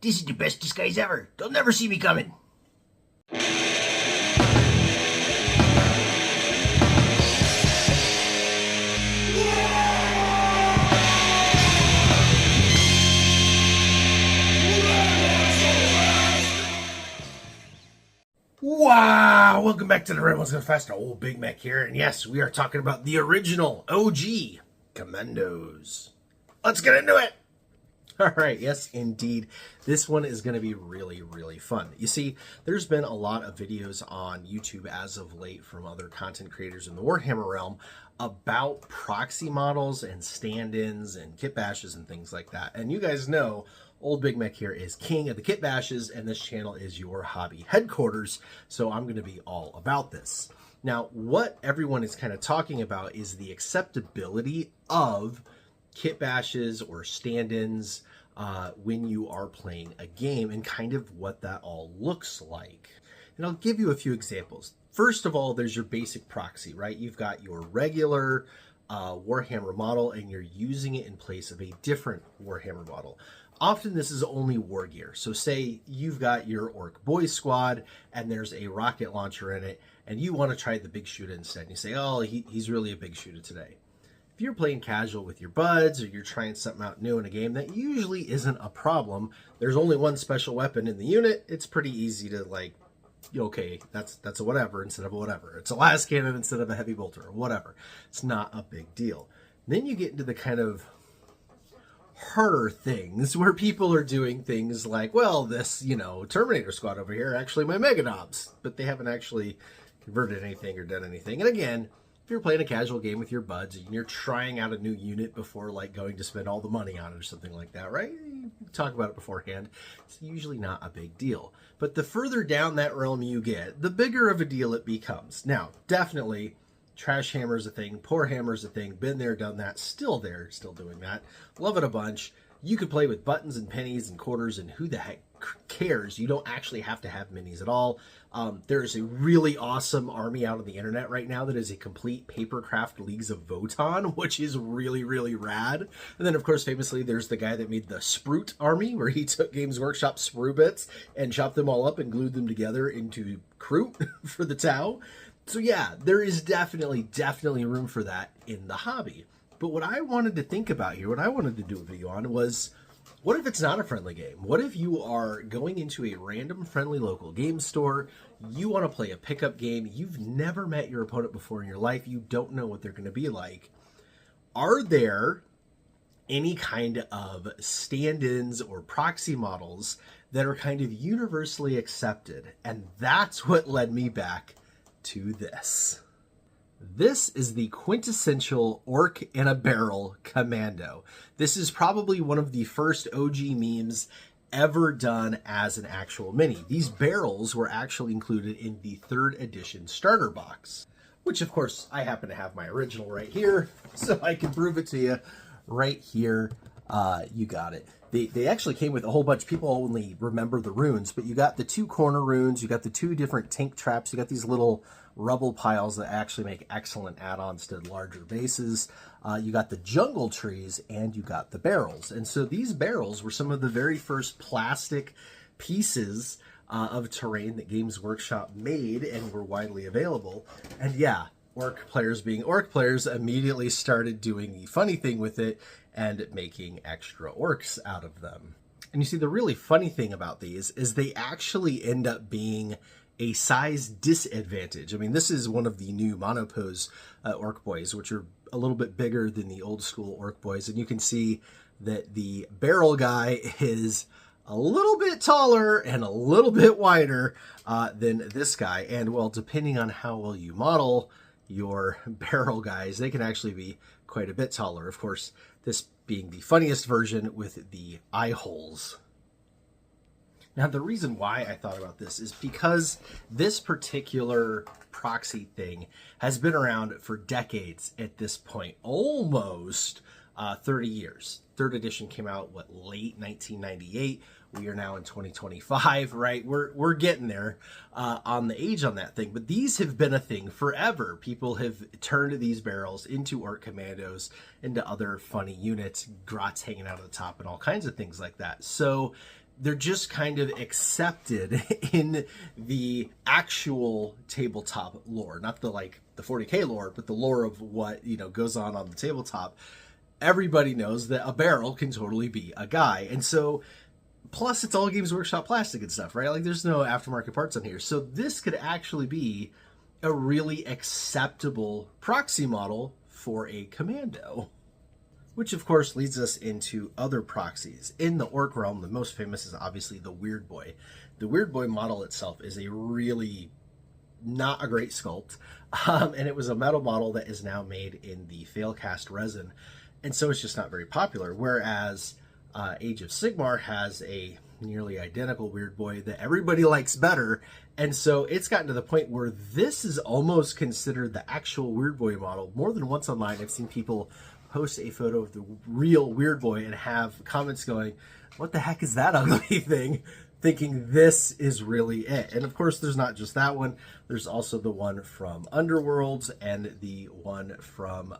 This is the best disguise ever. They'll never see me coming. Wow! Welcome back to the Rebels Go Faster. Old Big Mek here, and yes, we are talking about the original OG Commandos. Let's get into it! Alright, yes indeed. This one is going to be really, really fun. You see, there's been a lot of videos on YouTube as of late from other content creators in the Warhammer realm about proxy models and stand-ins and kit bashes and things like that. And you guys know Old Big Mek here is king of the kit bashes, and this channel is your hobby headquarters, so I'm going to be all about this. Now, what everyone is kind of talking about is the acceptability of kit bashes or stand-ins when you are playing a game, and kind of what that all looks like. And I'll give you a few examples. First of all, there's your basic proxy, right? You've got your regular Warhammer model, and you're using it in place of a different Warhammer model. Often this is only war gear. So say you've got your Orc Boys squad and there's a rocket launcher in it, and you want to try the big shooter instead. And you say, oh, he's really a big shooter today. If you're playing casual with your buds, or you're trying something out new in a game, that usually isn't a problem. There's only one special weapon in the unit. It's pretty easy to, like, okay, that's a whatever instead of a whatever. It's a las cannon instead of a heavy bolter, or whatever. It's not a big deal. Then you get into the kind of harder things where people are doing things like, well, this, Terminator squad over here, actually my Mega Knobs, but they haven't actually converted anything or done anything. And again, if you're playing a casual game with your buds and you're trying out a new unit before, like, going to spend all the money on it or something like that, right? You talk about it beforehand. It's usually not a big deal. But the further down that realm you get, the bigger of a deal it becomes. Now, definitely, trash hammer's a thing, pour hammer's a thing, been there, done that, still there, still doing that. Love it a bunch. You could play with buttons and pennies and quarters, and who the heck cares? You don't actually have to have minis at all. There's a really awesome army out on the internet right now that is a complete papercraft Leagues of Votan, which is really, really rad. And then, of course, famously, there's the guy that made the Sprout army, where he took Games Workshop sprue bits and chopped them all up and glued them together into Kroot for the Tau. So yeah, there is definitely room for that in the hobby. But what I wanted to think about here, what I wanted to do a video on was, what if it's not a friendly game? What if you are going into a random friendly local game store, you want to play a pickup game, you've never met your opponent before in your life, you don't know what they're going to be like. Are there any kind of stand-ins or proxy models that are kind of universally accepted? And that's what led me back to this. This is the quintessential Orc in a Barrel Commando. This is probably one of the first OG memes ever done as an actual mini. These barrels were actually included in the 3rd edition starter box, which of course I happen to have my original right here, so I can prove it to you right here. You got it. They actually came with a whole bunch. People only remember the runes, but you got the 2 corner runes, you got the 2 different tank traps, you got these little rubble piles that actually make excellent add-ons to larger bases. You got the jungle trees, and you got the barrels. And so these barrels were some of the very first plastic pieces of terrain that Games Workshop made and were widely available. And yeah, Orc players being Orc players immediately started doing the funny thing with it and making extra orcs out of them. And you see, the really funny thing about these is they actually end up being a size disadvantage. I mean, this is one of the new monopose Orc Boys, which are a little bit bigger than the old school Orc Boys. And you can see that the barrel guy is a little bit taller and a little bit wider than this guy. And well, depending on how well you model your barrel guys, they can actually be quite a bit taller. Of course, this being the funniest version with the eye holes. Now, the reason why I thought about this is because this particular proxy thing has been around for decades at this point, almost 30 years. 3rd edition came out, late 1998. We are now in 2025, right? We're getting there on the age on that thing. But these have been a thing forever. People have turned these barrels into Orc Commandos, into other funny units, grots hanging out of the top, and all kinds of things like that. So they're just kind of accepted in the actual tabletop lore, not the 40K lore, but the lore of what, goes on the tabletop. Everybody knows that a barrel can totally be a guy. And so, plus it's all Games Workshop plastic and stuff, right? Like there's no aftermarket parts on here. So this could actually be a really acceptable proxy model for a commando. Which of course leads us into other proxies. In the orc realm, the most famous is obviously the Weird Boy. The Weird Boy model itself is a really not a great sculpt. And it was a metal model that is now made in the Failcast resin. And so it's just not very popular. Whereas Age of Sigmar has a nearly identical Weird Boy that everybody likes better. And so it's gotten to the point where this is almost considered the actual Weird Boy model. More than once online, I've seen people post a photo of the real Weird Boy and have comments going, what the heck is that ugly thing? Thinking this is really it. And of course, there's not just that one. There's also the one from Underworlds and the one from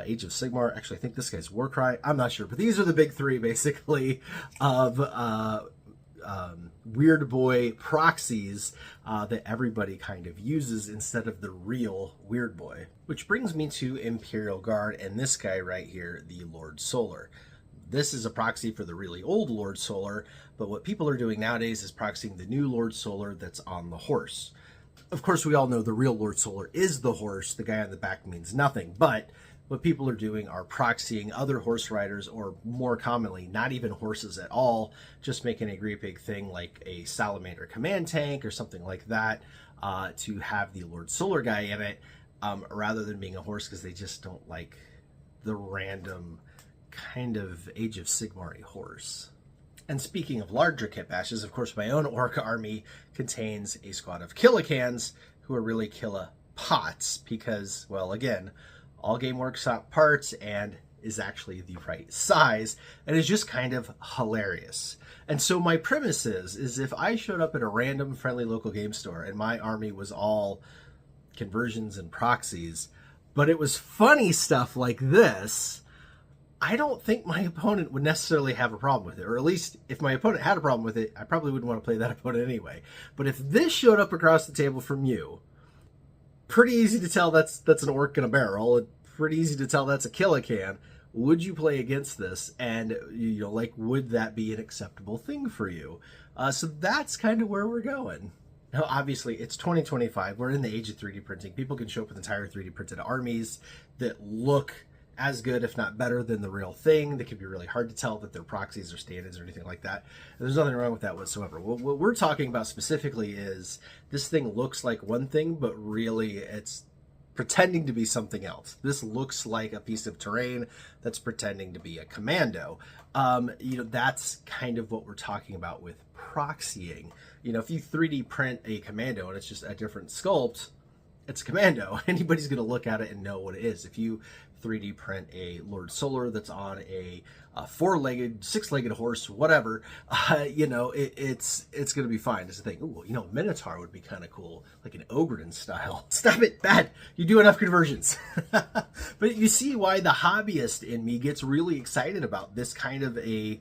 Age of Sigmar. Actually, I think this guy's Warcry. I'm not sure. But these are the big three, basically, of Weird Boy proxies that everybody kind of uses instead of the real Weird Boy. Which brings me to Imperial Guard and this guy right here, the Lord Solar. This is a proxy for the really old Lord Solar, but what people are doing nowadays is proxying the new Lord Solar that's on the horse. Of course, we all know the real Lord Solar is the horse. The guy on the back means nothing, but what people are doing are proxying other horse riders, or more commonly, not even horses at all, just making a great big thing like a Salamander command tank or something like that to have the Lord Solar guy in it, rather than being a horse, because they just don't like the random kind of Age of Sigmar horse. And speaking of larger kit bashes, of course, my own orc army contains a squad of Killicans who are really Killapots because, well, again, all Game Workshop parts and is actually the right size and is just kind of hilarious. And so my premise is if I showed up at a random friendly local game store and my army was all conversions and proxies, but it was funny stuff like this, I don't think my opponent would necessarily have a problem with it. Or at least if my opponent had a problem with it, I probably wouldn't want to play that opponent anyway. But if this showed up across the table from you, pretty easy to tell that's an orc in a barrel. Pretty easy to tell that's a Killacan. Would you play against this? And, would that be an acceptable thing for you? So that's kind of where we're going. Now, obviously, it's 2025. We're in the age of 3D printing. People can show up with entire 3D printed armies that look as good, if not better, than the real thing. They can be really hard to tell that they're proxies or stand-ins or anything like that. And there's nothing wrong with that whatsoever. What we're talking about specifically is this thing looks like one thing, but really it's pretending to be something else. This looks like a piece of terrain that's pretending to be a commando. That's kind of what we're talking about with proxying. If you 3D print a commando and it's just a different sculpt, it's a commando. Anybody's going to look at it and know what it is. If you 3D print a Lord Solar that's on a four-legged, six-legged horse, whatever, it's going to be fine. It's a thing. Ooh, Minotaur would be kind of cool, like an Ogren style. Stop it, bad. You do enough conversions. But you see why the hobbyist in me gets really excited about this kind of a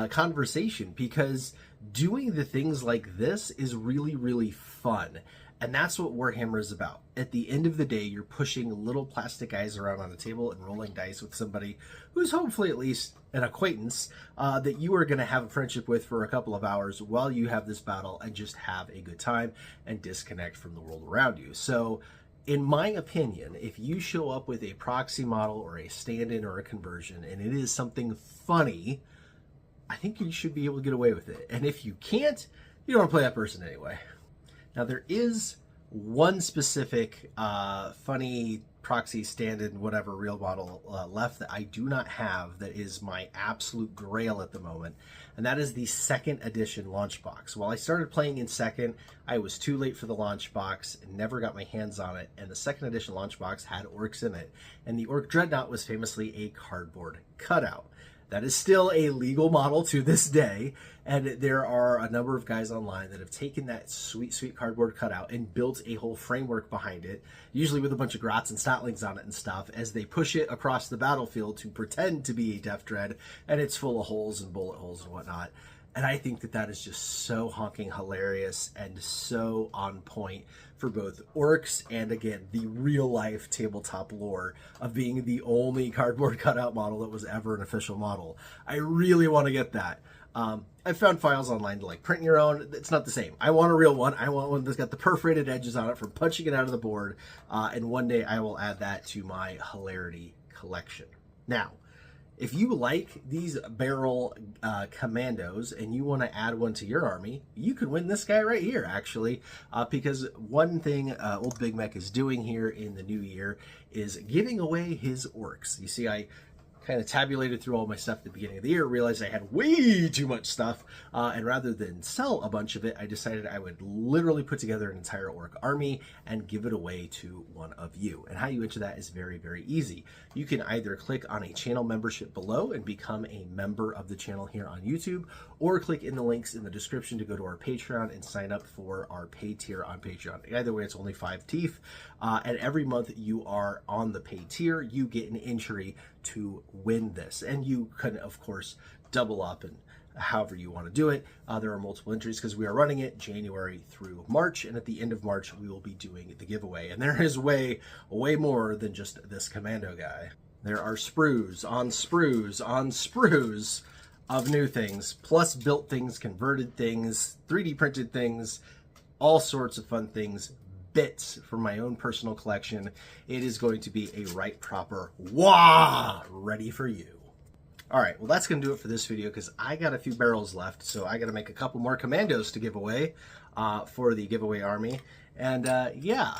conversation, because doing the things like this is really, really fun. And that's what Warhammer is about. At the end of the day, you're pushing little plastic guys around on a table and rolling dice with somebody who's hopefully at least an acquaintance that you are going to have a friendship with for a couple of hours while you have this battle and just have a good time and disconnect from the world around you. So, in my opinion, if you show up with a proxy model or a stand-in or a conversion and it is something funny, I think you should be able to get away with it. And if you can't, you don't want to play that person anyway. Now, there is one specific funny proxy stand-in, whatever, real model left that I do not have that is my absolute grail at the moment, and that is the second edition launch box. While I started playing in second, I was too late for the launch box and never got my hands on it, and the second edition launch box had orcs in it, and the Orc Dreadnought was famously a cardboard cutout. That is still a legal model to this day, and there are a number of guys online that have taken that sweet, sweet cardboard cutout and built a whole framework behind it, usually with a bunch of grots and stotlings on it and stuff, as they push it across the battlefield to pretend to be a Death Dread, and it's full of holes and bullet holes and whatnot. And I think that that is just so honking hilarious and so on point for both orcs and, again, the real-life tabletop lore of being the only cardboard cutout model that was ever an official model. I really want to get that. I found files online to like print your own. It's not the same. I want a real one. I want one that's got the perforated edges on it from punching it out of the board. And one day I will add that to my hilarity collection. Now, if you like these barrel commandos and you want to add one to your army, you could win this guy right here, actually, because one thing old Big Mek is doing here in the new year is giving away his orcs. You see, I kind of tabulated through all my stuff at the beginning of the year, realized I had way too much stuff, and rather than sell a bunch of it, I decided I would literally put together an entire orc army and give it away to one of you. And how you enter that is very, very easy. You can either click on a channel membership below and become a member of the channel here on YouTube, or click in the links in the description to go to our Patreon and sign up for our paid tier on Patreon. Either way, it's only 5 teeth, and every month you are on the paid tier, you get an entry to win this. And you can, of course, double up and however you want to do it. There are multiple entries because we are running it January through March, and at the end of March we will be doing the giveaway. And there is way more than just this commando guy. There are sprues on sprues on sprues of new things, plus built things, converted things, 3D printed things, all sorts of fun things, bits from my own personal collection. It is going to be a right proper wah ready for you. All right, well, that's going to do it for this video because I got a few barrels left, so I got to make a couple more commandos to give away for the giveaway army. And yeah,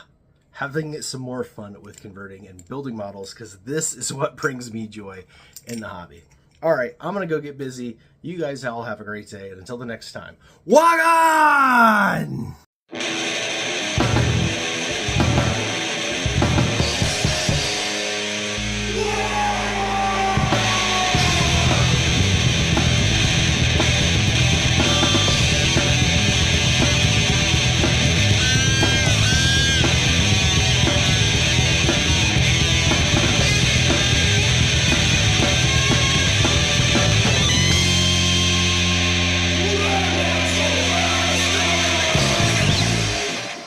having some more fun with converting and building models because this is what brings me joy in the hobby. All right, I'm going to go get busy. You guys all have a great day, and until the next time, Wagon!